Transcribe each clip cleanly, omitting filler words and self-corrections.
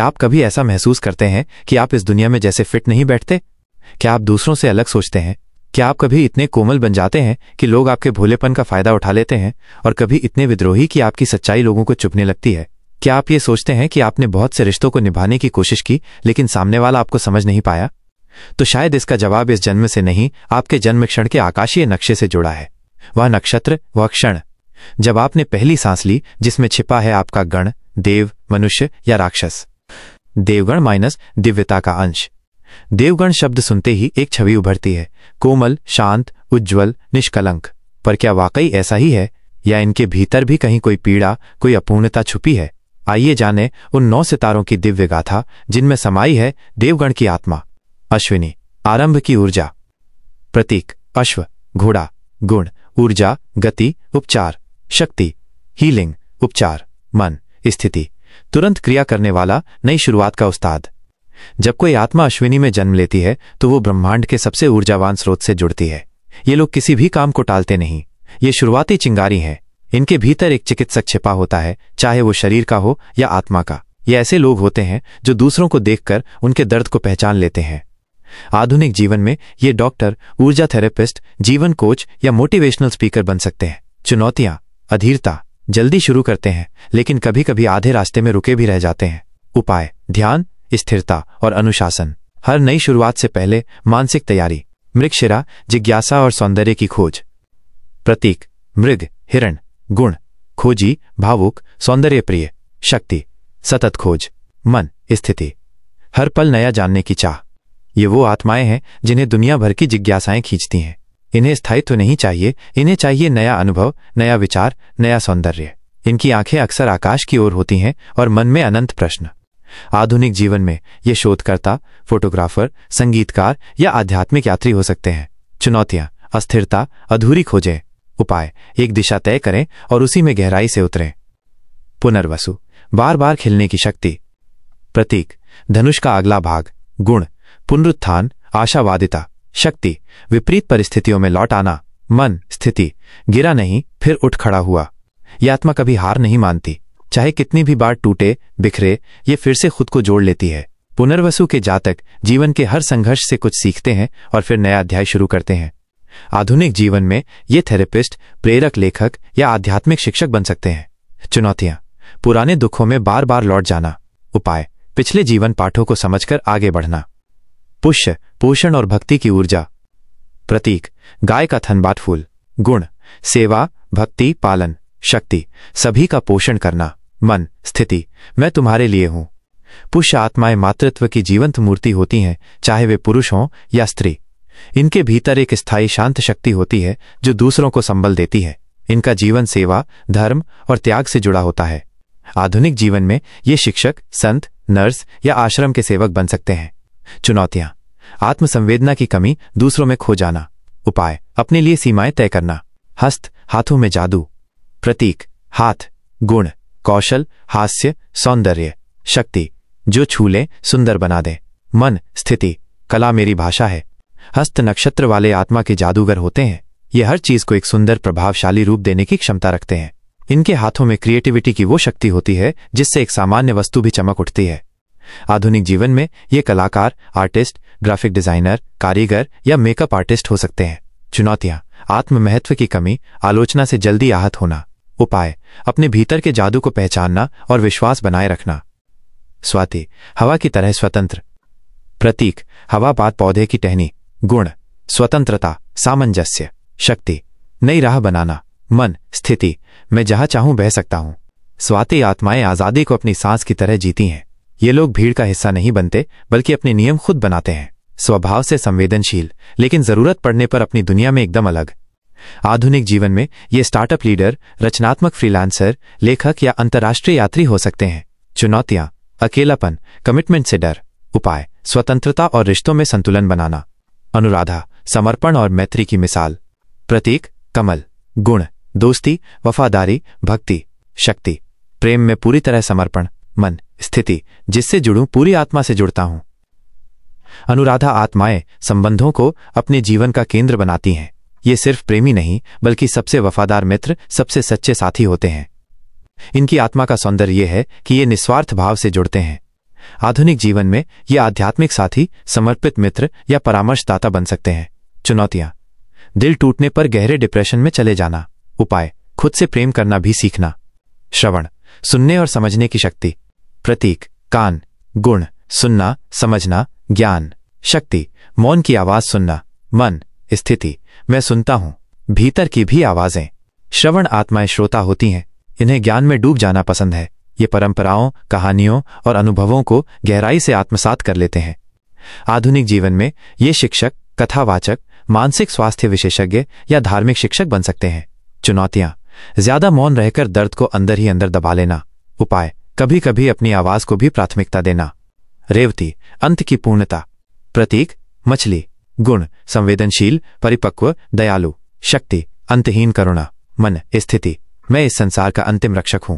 क्या आप कभी ऐसा महसूस करते हैं कि आप इस दुनिया में जैसे फिट नहीं बैठते? क्या आप दूसरों से अलग सोचते हैं? क्या आप कभी इतने कोमल बन जाते हैं कि लोग आपके भोलेपन का फायदा उठा लेते हैं, और कभी इतने विद्रोही कि आपकी सच्चाई लोगों को चुभने लगती है? क्या आप ये सोचते हैं कि आपने बहुत से रिश्तों को निभाने की कोशिश की, लेकिन सामने वाला आपको समझ नहीं पाया? तो शायद इसका जवाब इस जन्म से नहीं, आपके जन्म क्षण के आकाशीय नक्शे से जुड़ा है। वह नक्षत्र, वह क्षण जब आपने पहली सांस ली, जिसमें छिपा है आपका गण, देव, मनुष्य या राक्षस। देवगण माइनस दिव्यता का अंश। देवगण शब्द सुनते ही एक छवि उभरती है, कोमल, शांत, उज्ज्वल, निष्कलंक। पर क्या वाकई ऐसा ही है, या इनके भीतर भी कहीं कोई पीड़ा, कोई अपूर्णता छुपी है? आइए जाने उन 9 सितारों की दिव्य गाथा जिनमें समाई है देवगण की आत्मा। अश्विनी, आरंभ की ऊर्जा। प्रतीक, अश्व, घोड़ा, गुण, ऊर्जा, गति, उपचार। शक्ति, हीलिंग, उपचार। मन, स्थिति, तुरंत क्रिया करने वाला, नई शुरुआत का उस्ताद। जब कोई आत्मा अश्विनी में जन्म लेती है तो वो ब्रह्मांड के सबसे ऊर्जावान स्रोत से जुड़ती है। ये लोग किसी भी काम को टालते नहीं, ये शुरुआती चिंगारी हैं। इनके भीतर एक चिकित्सक छिपा होता है, चाहे वो शरीर का हो या आत्मा का। ये ऐसे लोग होते हैं जो दूसरों को देखकर उनके दर्द को पहचान लेते हैं। आधुनिक जीवन में ये डॉक्टर, ऊर्जा थेरेपिस्ट, जीवन कोच या मोटिवेशनल स्पीकर बन सकते हैं। चुनौतियां, अधीरता, जल्दी शुरू करते हैं लेकिन कभी कभी आधे रास्ते में रुके भी रह जाते हैं। उपाय, ध्यान, स्थिरता और अनुशासन। हर नई शुरुआत से पहले मानसिक तैयारी। मृगशिरा, जिज्ञासा और सौंदर्य की खोज। प्रतीक, मृग, हिरण। गुण, खोजी, भावुक, सौंदर्य प्रिय। शक्ति, सतत खोज। मन, स्थिति, हर पल नया जानने की चाह। ये वो आत्माएं हैं जिन्हें दुनिया भर की जिज्ञासाएं खींचती हैं। इन्हें स्थायित्व नहीं चाहिए, इन्हें चाहिए नया अनुभव, नया विचार, नया सौंदर्य। इनकी आंखें अक्सर आकाश की ओर होती हैं और मन में अनंत प्रश्न। आधुनिक जीवन में ये शोधकर्ता, फोटोग्राफर, संगीतकार या आध्यात्मिक यात्री हो सकते हैं। चुनौतियां, अस्थिरता, अधूरी खोजें। उपाय, एक दिशा तय करें और उसी में गहराई से उतरें। पुनर्वसु, बार बार खिलने की शक्ति। प्रतीक, धनुष का अगला भाग। गुण, पुनरुत्थान, आशावादिता। शक्ति, विपरीत परिस्थितियों में लौट आना। मन, स्थिति, गिरा नहीं फिर उठ खड़ा हुआ। यह आत्मा कभी हार नहीं मानती, चाहे कितनी भी बार टूटे, बिखरे, ये फिर से खुद को जोड़ लेती है। पुनर्वसु के जातक जीवन के हर संघर्ष से कुछ सीखते हैं और फिर नया अध्याय शुरू करते हैं। आधुनिक जीवन में ये थेरेपिस्ट, प्रेरक, लेखक या आध्यात्मिक शिक्षक बन सकते हैं। चुनौतियां, पुराने दुखों में बार बार लौट जाना। उपाय, पिछले जीवन पाठों को समझकर आगे बढ़ना। पुष्य, पोषण और भक्ति की ऊर्जा। प्रतीक, गाय का थनबाट फूल। गुण, सेवा, भक्ति, पालन। शक्ति, सभी का पोषण करना। मन, स्थिति, मैं तुम्हारे लिए हूं। पुष्य आत्माएं मातृत्व की जीवंत मूर्ति होती हैं, चाहे वे पुरुष हों या स्त्री। इनके भीतर एक स्थायी शांत शक्ति होती है जो दूसरों को संबल देती है। इनका जीवन सेवा, धर्म और त्याग से जुड़ा होता है। आधुनिक जीवन में ये शिक्षक, संत, नर्स या आश्रम के सेवक बन सकते हैं। चुनौतियां, आत्मसंवेदना की कमी, दूसरों में खो जाना। उपाय, अपने लिए सीमाएं तय करना। हस्त, हाथों में जादू। प्रतीक, हाथ। गुण, कौशल, हास्य, सौंदर्य। शक्ति, जो छू ले सुंदर बना दे। मन, स्थिति, कला मेरी भाषा है। हस्त नक्षत्र वाले आत्मा के जादूगर होते हैं। ये हर चीज को एक सुंदर, प्रभावशाली रूप देने की क्षमता रखते हैं। इनके हाथों में क्रिएटिविटी की वो शक्ति होती है जिससे एक सामान्य वस्तु भी चमक उठती है। आधुनिक जीवन में ये कलाकार, आर्टिस्ट, ग्राफिक डिजाइनर, कारीगर या मेकअप आर्टिस्ट हो सकते हैं। चुनौतियां, आत्म महत्व की कमी, आलोचना से जल्दी आहत होना। उपाय, अपने भीतर के जादू को पहचानना और विश्वास बनाए रखना। स्वाति, हवा की तरह स्वतंत्र। प्रतीक, हवा पात पौधे की टहनी। गुण, स्वतंत्रता, सामंजस्य। शक्ति, नई राह बनाना। मन, स्थिति, मैं जहां चाहूं बह सकता हूं। स्वाति आत्माएं आजादी को अपनी सांस की तरह जीती हैं। ये लोग भीड़ का हिस्सा नहीं बनते, बल्कि अपने नियम खुद बनाते हैं। स्वभाव से संवेदनशील, लेकिन जरूरत पड़ने पर अपनी दुनिया में एकदम अलग। आधुनिक जीवन में ये स्टार्टअप लीडर, रचनात्मक फ्रीलांसर, लेखक या अंतर्राष्ट्रीय यात्री हो सकते हैं। चुनौतियां, अकेलापन, कमिटमेंट से डर। उपाय, स्वतंत्रता और रिश्तों में संतुलन बनाना। अनुराधा, समर्पण और मैत्री की मिसाल। प्रतीक, कमल। गुण, दोस्ती, वफादारी, भक्ति। शक्ति, प्रेम में पूरी तरह समर्पण। मन, स्थिति, जिससे जुड़ूं पूरी आत्मा से जुड़ता हूं। अनुराधा आत्माएं संबंधों को अपने जीवन का केंद्र बनाती हैं। ये सिर्फ प्रेमी नहीं, बल्कि सबसे वफादार मित्र, सबसे सच्चे साथी होते हैं। इनकी आत्मा का सौंदर्य यह है कि ये निस्वार्थ भाव से जुड़ते हैं। आधुनिक जीवन में ये आध्यात्मिक साथी, समर्पित मित्र या परामर्शदाता बन सकते हैं। चुनौतियां: दिल टूटने पर गहरे डिप्रेशन में चले जाना। उपाय: खुद से प्रेम करना भी सीखना। श्रवण: सुनने और समझने की शक्ति। प्रतीक: कान। गुण: सुनना, समझना, ज्ञान। शक्ति: मौन की आवाज सुनना। मन: स्थिति: मैं सुनता हूं, भीतर की भी आवाजें। श्रवण आत्माएं श्रोता होती हैं, इन्हें ज्ञान में डूब जाना पसंद है। ये परंपराओं, कहानियों और अनुभवों को गहराई से आत्मसात कर लेते हैं। आधुनिक जीवन में ये शिक्षक, कथावाचक, मानसिक स्वास्थ्य विशेषज्ञ या धार्मिक शिक्षक बन सकते हैं। चुनौतियां: ज्यादा मौन रहकर दर्द को अंदर ही अंदर दबा लेना। उपाय: कभी कभी अपनी आवाज को भी प्राथमिकता देना। रेवती: अंत की पूर्णता। प्रतीक: मछली। गुण: संवेदनशील, परिपक्व, दयालु। शक्ति: अंतहीन करुणा। मन: स्थिति: मैं इस संसार का अंतिम रक्षक हूं।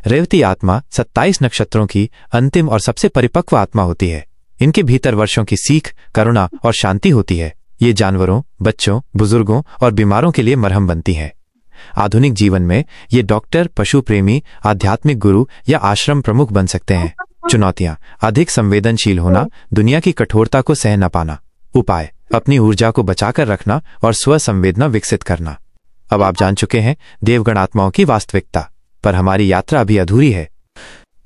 रेवती आत्मा 27 नक्षत्रों की अंतिम और सबसे परिपक्व आत्मा होती है। इनके भीतर वर्षों की सीख, करुणा और शांति होती है। ये जानवरों, बच्चों, बुजुर्गों और बीमारों के लिए मरहम बनती हैं। आधुनिक जीवन में ये डॉक्टर, पशु प्रेमी, आध्यात्मिक गुरु या आश्रम प्रमुख बन सकते हैं। चुनौतियां: अधिक संवेदनशील होना, दुनिया की कठोरता को सह न पाना। उपाय: अपनी ऊर्जा को बचाकर रखना और स्व संवेदना विकसित करना। अब आप जान चुके हैं देवगण आत्माओं की वास्तविकता, पर हमारी यात्रा अभी अधूरी है।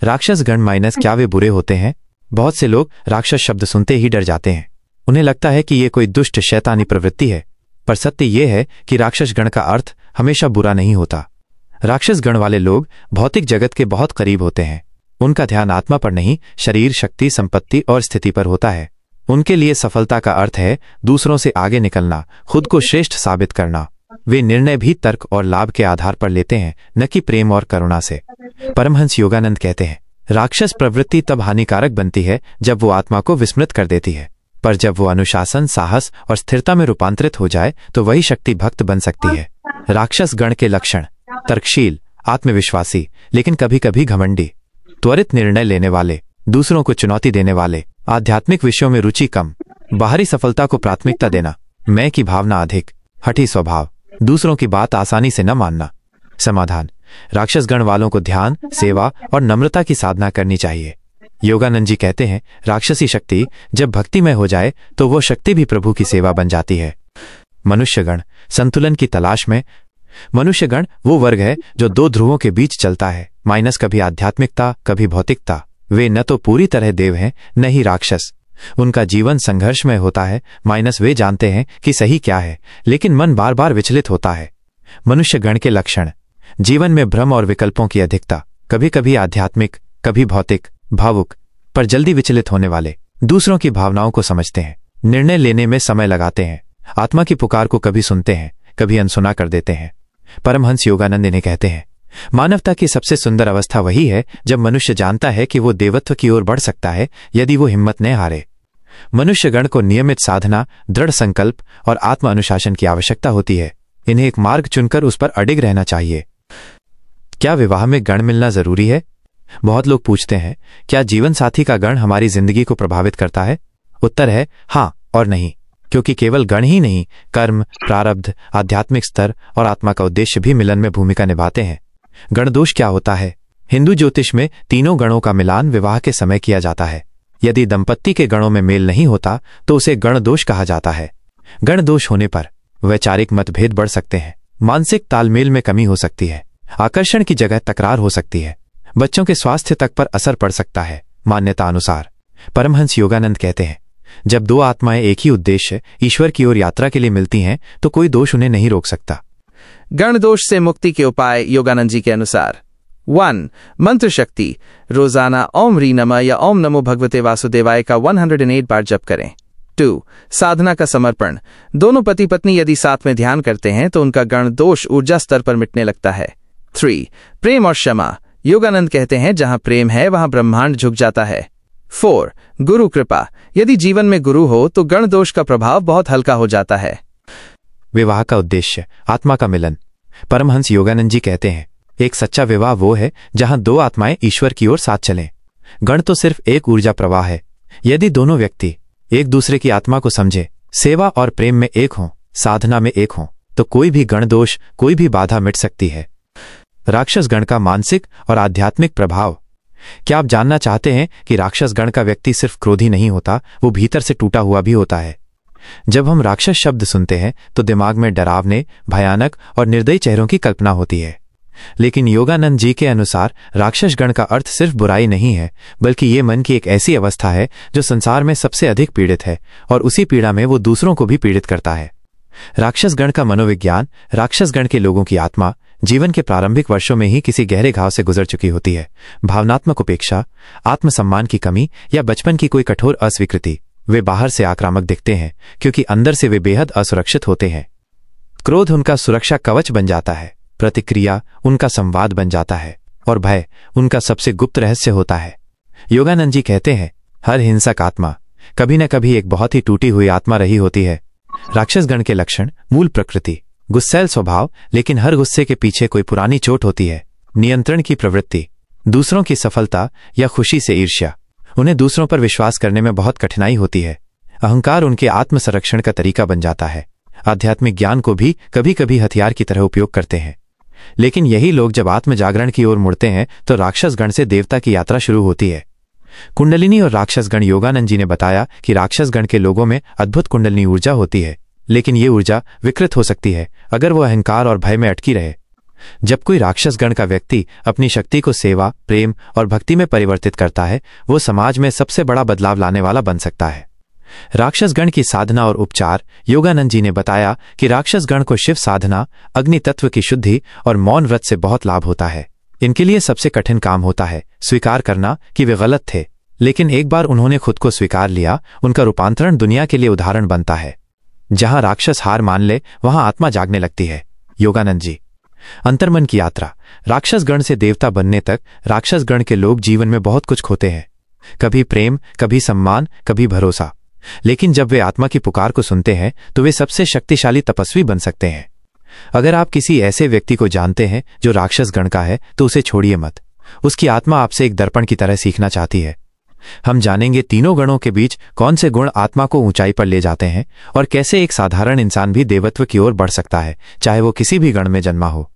राक्षस गण माइनस क्या वे बुरे होते हैं? बहुत से लोग राक्षस शब्द सुनते ही डर जाते हैं। उन्हें लगता है कि ये कोई दुष्ट शैतानी प्रवृत्ति है, पर सत्य ये है कि राक्षस गण का अर्थ हमेशा बुरा नहीं होता। राक्षस गण वाले लोग भौतिक जगत के बहुत करीब होते हैं। उनका ध्यान आत्मा पर नहीं, शरीर, शक्ति, संपत्ति और स्थिति पर होता है। उनके लिए सफलता का अर्थ है दूसरों से आगे निकलना, खुद को श्रेष्ठ साबित करना। वे निर्णय भी तर्क और लाभ के आधार पर लेते हैं, न कि प्रेम और करुणा से। परमहंस योगानंद कहते हैं, राक्षस प्रवृत्ति तब हानिकारक बनती है जब वो आत्मा को विस्मृत कर देती है, पर जब वो अनुशासन, साहस और स्थिरता में रूपांतरित हो जाए तो वही शक्ति भक्त बन सकती है। राक्षस गण के लक्षण: तर्कशील, आत्मविश्वासी, लेकिन कभी कभी घमंडी, त्वरित निर्णय लेने वाले, दूसरों को चुनौती देने वाले, आध्यात्मिक विषयों में रुचि कम, बाहरी सफलता को प्राथमिकता देना, मैं की भावना अधिक, हठी स्वभाव, दूसरों की बात आसानी से न मानना। समाधान: राक्षस गण वालों को ध्यान, सेवा और नम्रता की साधना करनी चाहिए। योगानंद जी कहते हैं, राक्षसी शक्ति जब भक्तिमय हो जाए तो वो शक्ति भी प्रभु की सेवा बन जाती है। मनुष्यगण संतुलन की तलाश में। मनुष्यगण वो वर्ग है जो दो ध्रुवों के बीच चलता है, माइनस कभी आध्यात्मिकता, कभी भौतिकता। वे न तो पूरी तरह देव हैं, न ही राक्षस। उनका जीवन संघर्षमय होता है, माइनस वे जानते हैं कि सही क्या है, लेकिन मन बार बार विचलित होता है। मनुष्य गण के लक्षण: जीवन में भ्रम और विकल्पों की अधिकता, कभी कभी आध्यात्मिक, कभी भौतिक, भावुक, पर जल्दी विचलित होने वाले, दूसरों की भावनाओं को समझते हैं, निर्णय लेने में समय लगाते हैं, आत्मा की पुकार को कभी सुनते हैं, कभी अनसुना कर देते हैं। परमहंस योगानंद इन्हें कहते हैं, मानवता की सबसे सुंदर अवस्था वही है जब मनुष्य जानता है कि वो देवत्व की ओर बढ़ सकता है यदि वो हिम्मत न हारे। मनुष्यगण को नियमित साधना, दृढ़ संकल्प और आत्म अनुशासन की आवश्यकता होती है। इन्हें एक मार्ग चुनकर उस पर अडिग रहना चाहिए। क्या विवाह में गण मिलना जरूरी है? बहुत लोग पूछते हैं, क्या जीवन साथी का गण हमारी जिंदगी को प्रभावित करता है? उत्तर है हाँ और नहीं, क्योंकि केवल गण ही नहीं, कर्म, प्रारब्ध, आध्यात्मिक स्तर और आत्मा का उद्देश्य भी मिलन में भूमिका निभाते हैं। गणदोष क्या होता है? हिंदू ज्योतिष में तीनों गणों का मिलान विवाह के समय किया जाता है। यदि दंपत्ति के गणों में मेल नहीं होता तो उसे गणदोष कहा जाता है। गणदोष होने पर वैचारिक मतभेद बढ़ सकते हैं, मानसिक तालमेल में कमी हो सकती है, आकर्षण की जगह तकरार हो सकती है, बच्चों के स्वास्थ्य तक पर असर पड़ सकता है। मान्यता अनुसार परमहंस योगानंद कहते हैं, जब दो आत्माएं एक ही उद्देश्य, ईश्वर की ओर यात्रा के लिए मिलती हैं तो कोई दोष उन्हें नहीं रोक सकता। गण दोष से मुक्ति के उपाय योगानंद जी के अनुसार: 1. मंत्र शक्ति: रोजाना ओम ह्रीं नमः या ओम नमो भगवते वासुदेवाय का 108 बार जप करें। 2. साधना का समर्पण: दोनों पति पत्नी यदि साथ में ध्यान करते हैं तो उनका गण दोष ऊर्जा स्तर पर मिटने लगता है। 3. प्रेम और क्षमा: योगानंद कहते हैं, जहां प्रेम है वहां ब्रह्मांड झुक जाता है। 4. गुरु कृपा: यदि जीवन में गुरु हो तो गण दोष का प्रभाव बहुत हल्का हो जाता है। विवाह का उद्देश्य आत्मा का मिलन। परमहंस योगानंद जी कहते हैं, एक सच्चा विवाह वो है जहां दो आत्माएं ईश्वर की ओर साथ चलें। गण तो सिर्फ एक ऊर्जा प्रवाह है। यदि दोनों व्यक्ति एक दूसरे की आत्मा को समझे, सेवा और प्रेम में एक हों, साधना में एक हों, तो कोई भी गण दोष, कोई भी बाधा मिट सकती है। राक्षस गण का मानसिक और आध्यात्मिक प्रभाव: क्या आप जानना चाहते हैं कि राक्षस गण का व्यक्ति सिर्फ क्रोधी नहीं होता, वो भीतर से टूटा हुआ भी होता है। जब हम राक्षस शब्द सुनते हैं तो दिमाग में डरावने, भयानक और निर्दयी चेहरों की कल्पना होती है, लेकिन योगानंद जी के अनुसार राक्षस गण का अर्थ सिर्फ बुराई नहीं है, बल्कि ये मन की एक ऐसी अवस्था है जो संसार में सबसे अधिक पीड़ित है और उसी पीड़ा में वो दूसरों को भी पीड़ित करता है। राक्षस गण का मनोविज्ञान, राक्षस गण के लोगों की आत्मा जीवन के प्रारंभिक वर्षों में ही किसी गहरे घाव से गुजर चुकी होती है। भावनात्मक उपेक्षा, आत्मसम्मान की कमी या बचपन की कोई कठोर अस्वीकृति। वे बाहर से आक्रामक दिखते हैं क्योंकि अंदर से वे बेहद असुरक्षित होते हैं। क्रोध उनका सुरक्षा कवच बन जाता है, प्रतिक्रिया उनका संवाद बन जाता है और भय उनका सबसे गुप्त रहस्य होता है। योगानंद जी कहते हैं, हर हिंसक आत्मा कभी न कभी एक बहुत ही टूटी हुई आत्मा रही होती है। राक्षस गण के लक्षण: मूल प्रकृति, गुस्सैल स्वभाव, लेकिन हर गुस्से के पीछे कोई पुरानी चोट होती है। नियंत्रण की प्रवृत्ति, दूसरों की सफलता या खुशी से ईर्ष्या, उन्हें दूसरों पर विश्वास करने में बहुत कठिनाई होती है। अहंकार उनके आत्मसंरक्षण का तरीका बन जाता है। आध्यात्मिक ज्ञान को भी कभी कभी हथियार की तरह उपयोग करते हैं, लेकिन यही लोग जब आत्म जागरण की ओर मुड़ते हैं तो राक्षस गण से देवता की यात्रा शुरू होती है। कुंडलिनी और राक्षस गण: योगानंद जी ने बताया कि राक्षस गण के लोगों में अद्भुत कुंडलिनी ऊर्जा होती है, लेकिन ये ऊर्जा विकृत हो सकती है अगर वो अहंकार और भय में अटकी रहे। जब कोई राक्षस गण का व्यक्ति अपनी शक्ति को सेवा, प्रेम और भक्ति में परिवर्तित करता है, वो समाज में सबसे बड़ा बदलाव लाने वाला बन सकता है। राक्षस गण की साधना और उपचार: योगानंद जी ने बताया कि राक्षस गण को शिव साधना, अग्नि तत्व की शुद्धि और मौन व्रत से बहुत लाभ होता है। इनके लिए सबसे कठिन काम होता है स्वीकार करना कि वे गलत थे, लेकिन एक बार उन्होंने खुद को स्वीकार लिया, उनका रूपांतरण दुनिया के लिए उदाहरण बनता है। जहां राक्षस हार मान ले वहां आत्मा जागने लगती है। योगानंद जी: अंतर्मन की यात्रा: राक्षस गण से देवता बनने तक राक्षस गण के लोग जीवन में बहुत कुछ खोते हैं, कभी प्रेम, कभी सम्मान, कभी भरोसा, लेकिन जब वे आत्मा की पुकार को सुनते हैं तो वे सबसे शक्तिशाली तपस्वी बन सकते हैं। अगर आप किसी ऐसे व्यक्ति को जानते हैं जो राक्षस गण का है तो उसे छोड़िए मत। उसकी आत्मा आपसे एक दर्पण की तरह सीखना चाहती है। हम जानेंगे तीनों गणों के बीच कौन से गुण आत्मा को ऊंचाई पर ले जाते हैं और कैसे एक साधारण इंसान भी देवत्व की ओर बढ़ सकता है, चाहे वो किसी भी गण में जन्मा हो।